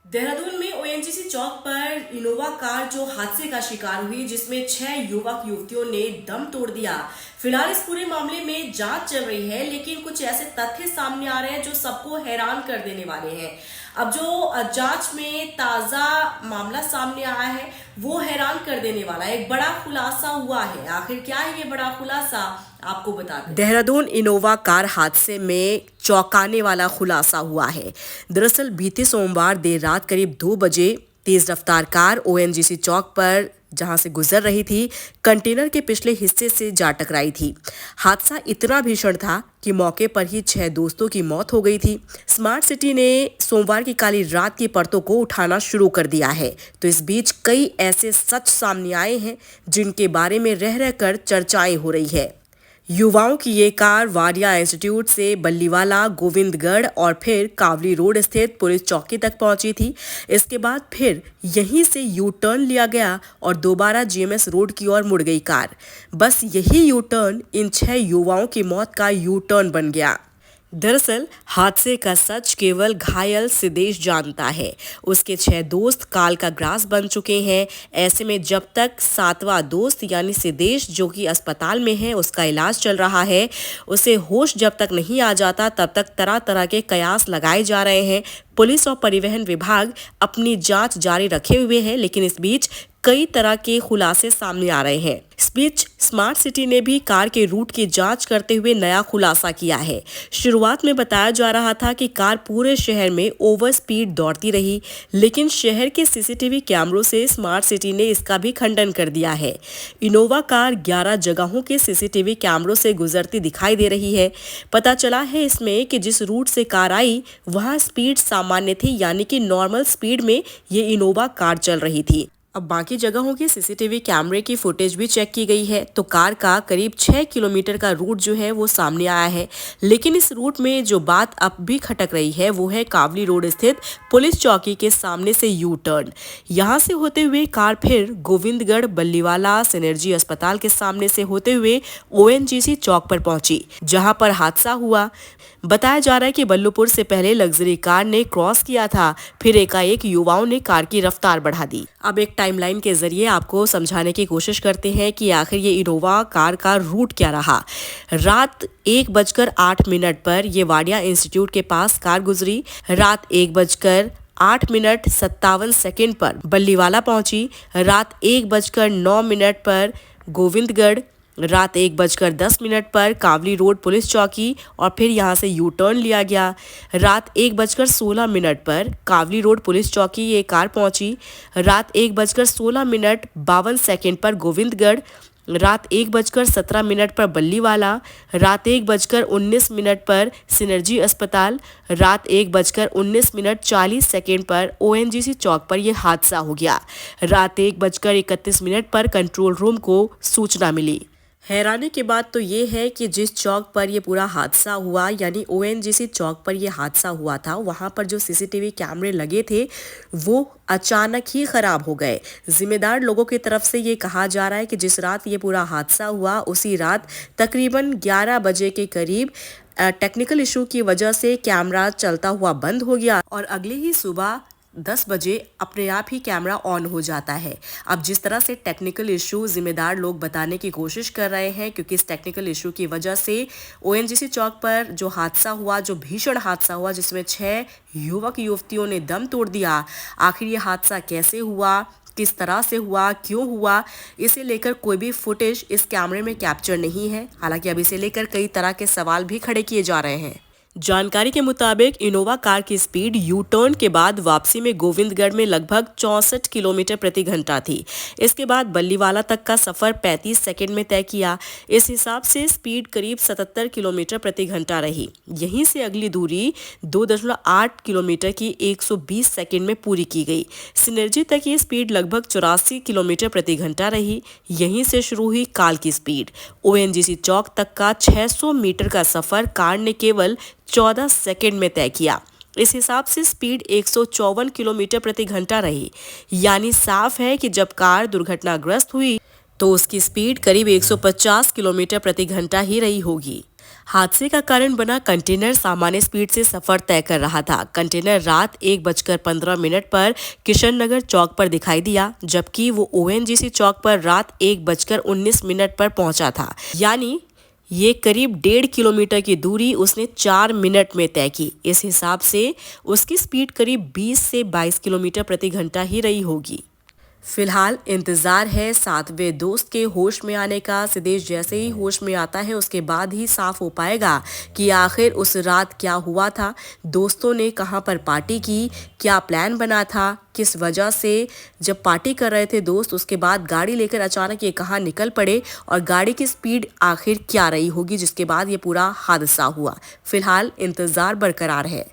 देहरादून में ओएनजीसी चौक पर Innova car जो हादसे का शिकार हुई, जिसमें 6 युवक युवतियों ने दम तोड़ दिया। फिलहाल इस पूरे मामले में जांच चल रही है, लेकिन कुछ ऐसे तथ्य सामने आ रहे हैं जो सबको हैरान कर देने वाले हैं। अब जो जांच में ताजा मामला सामने आया है वो हैरान कर देने वाला है। एक बड़ा खुलासा हुआ है। आखिर क्या है ये बड़ा खुलासा, आपको बता दें। देहरादून इनोवा कार हादसे में चौंकाने वाला खुलासा हुआ है। दरअसल बीते सोमवार देर रात करीब 2 बजे तेज रफ्तार कार ओएनजीसी चौक पर जहां से गुजर रही थी, कंटेनर के पिछले हिस्से से जा टकराई थी। हादसा इतना भीषण था कि मौके पर ही 6 दोस्तों की मौत हो गई थी। स्मार्ट सिटी ने सोमवार की काली रात की परतों को उठाना शुरू कर दिया है, तो इस बीच कई ऐसे सच सामने आए हैं जिनके बारे में रह रहकर चर्चाएं हो रही है। युवाओं की ये कार वाडिया इंस्टीट्यूट से बल्लीवाला, गोविंदगढ़ और फिर कावली रोड स्थित पुलिस चौकी तक पहुंची थी। इसके बाद फिर यहीं से यू टर्न लिया गया और दोबारा जीएमएस रोड की ओर मुड़ गई कार। बस यही यू टर्न इन 6 युवाओं की मौत का यू टर्न बन गया। दरअसल हादसे का सच केवल घायल सिद्धेश जानता है। उसके 6 दोस्त काल का ग्रास बन चुके हैं। ऐसे में जब तक 7वां दोस्त यानी सिद्धेश, जो कि अस्पताल में है, उसका इलाज चल रहा है, उसे होश जब तक नहीं आ जाता तब तक तरह तरह के कयास लगाए जा रहे हैं। पुलिस और परिवहन विभाग अपनी जांच जारी रखे हुए है, लेकिन इस बीच कई तरह के खुलासे सामने आ रहे हैं। इस बीच स्मार्ट सिटी ने भी कार के रूट की जांच करते हुए नया खुलासा किया है। शुरुआत में बताया जा रहा था कि कार पूरे शहर में ओवर स्पीड दौड़ती रही, लेकिन शहर के सीसीटीवी कैमरों से स्मार्ट सिटी ने इसका भी खंडन कर दिया है। इनोवा कार 11 जगहों के सीसीटीवी कैमरों से गुजरती दिखाई दे रही है। पता चला है इसमें कि जिस रूट से कार आई वहां स्पीड सामान्य थी, यानी कि नॉर्मल स्पीड में ये इनोवा कार चल रही थी। अब बाकी जगहों के सीसीटीवी कैमरे की फुटेज भी चेक की गई है, तो कार का करीब 6 किलोमीटर का रूट जो है वो सामने आया है। लेकिन इस रूट में जो बात अब भी खटक रही है वो है कावली रोड स्थित पुलिस चौकी के सामने से यू टर्न। यहां से होते हुए कार फिर गोविंदगढ़, बल्लीवाला, सिनर्जी अस्पताल के सामने से होते हुए ओएनजीसी चौक पर पहुंची, जहां पर हादसा हुआ। बताया जा रहा है कि बल्लूपुर से पहले लग्जरी कार ने क्रॉस किया था, फिर एकाएक युवाओं ने कार की रफ्तार बढ़ा दी। अब एक टाइमलाइन के जरिए आपको समझाने की कोशिश करते हैं कि आखिर ये इनोवा कार का रूट क्या रहा। रात 1:08 पर ये वाडिया इंस्टीट्यूट के पास कार गुजरी। रात 1:08:57 पर बल्लीवाला पहुंची। रात 1:09 पर गोविंदगढ़। रात 1:10 पर कावली रोड पुलिस चौकी और फिर यहां से यू टर्न लिया गया। रात 1:16 पर कावली रोड पुलिस चौकी ये कार पहुंची। रात 1:16:52 पर गोविंदगढ़। रात 1:17 पर बल्लीवाला। रात 1:19 पर सिनर्जी अस्पताल। रात 1:19:40 पर ओएनजीसी चौक पर यह हादसा हो गया। रात 1:31 पर कंट्रोल रूम को सूचना मिली। हैरानी की बात तो ये है कि जिस चौक पर ये पूरा हादसा हुआ, यानी ओएनजीसी चौक पर ये हादसा हुआ था, वहाँ पर जो सीसीटीवी कैमरे लगे थे वो अचानक ही खराब हो गए। जिम्मेदार लोगों की तरफ से ये कहा जा रहा है कि जिस रात ये पूरा हादसा हुआ उसी रात तकरीबन 11 बजे के करीब टेक्निकल इशू की वजह से कैमरा चलता हुआ बंद हो गया और अगले ही सुबह 10 बजे अपने आप ही कैमरा ऑन हो जाता है। अब जिस तरह से टेक्निकल इशू जिम्मेदार लोग बताने की कोशिश कर रहे हैं, क्योंकि इस टेक्निकल इशू की वजह से ओएनजीसी चौक पर जो हादसा हुआ, जो भीषण हादसा हुआ जिसमें 6 युवक युवतियों ने दम तोड़ दिया, आखिर ये हादसा कैसे हुआ, किस तरह से हुआ, क्यों हुआ, इसे लेकर कोई भी फुटेज इस कैमरे में कैप्चर नहीं है। हालांकि अब इसे लेकर कई तरह के सवाल भी खड़े किए जा रहे हैं। जानकारी के मुताबिक इनोवा कार की स्पीड यू टर्न के बाद वापसी में गोविंदगढ़ में लगभग 64 किलोमीटर प्रति घंटा थी। इसके बाद बल्लीवाला तक का सफर 35 सेकंड में तय किया। इस हिसाब से स्पीड करीब 77 किलोमीटर प्रति घंटा रही। यहीं से अगली दूरी 2.8 किलोमीटर की 120 सेकंड में पूरी की गई। सिनर्जी तक ये स्पीड लगभग 84 किलोमीटर प्रति घंटा रही। यहीं से शुरू हुई काल की स्पीड। ओएनजीसी चौक तक का 600 मीटर का सफर कार ने केवल 14 सेकंड में तय किया। इस हिसाब से स्पीड 154 किलोमीटर प्रति घंटा रही। यानी साफ है कि जब कार दुर्घटनाग्रस्त हुई तो उसकी स्पीड करीब 150 किलोमीटर प्रति घंटा ही रही होगी। हादसे का कारण बना कंटेनर सामान्य स्पीड से सफर तय कर रहा था। कंटेनर रात 1:15 पर किशन नगर चौक पर दिखाई दिया, जबकि वो ओएनजीसी चौक पर रात 1:19 पर पहुंचा था। यानी ये करीब 1.5 किलोमीटर की दूरी उसने 4 मिनट में तय की। इस हिसाब से उसकी स्पीड करीब 20 से 22 किलोमीटर प्रति घंटा ही रही होगी। फिलहाल इंतजार है सातवें दोस्त के होश में आने का। सिद्धेश जैसे ही होश में आता है उसके बाद ही साफ हो पाएगा कि आखिर उस रात क्या हुआ था, दोस्तों ने कहां पर पार्टी की, क्या प्लान बना था, किस वजह से जब पार्टी कर रहे थे दोस्त उसके बाद गाड़ी लेकर अचानक ये कहां निकल पड़े और गाड़ी की स्पीड आखिर क्या रही होगी जिसके बाद ये पूरा हादसा हुआ। फिलहाल इंतजार बरकरार है।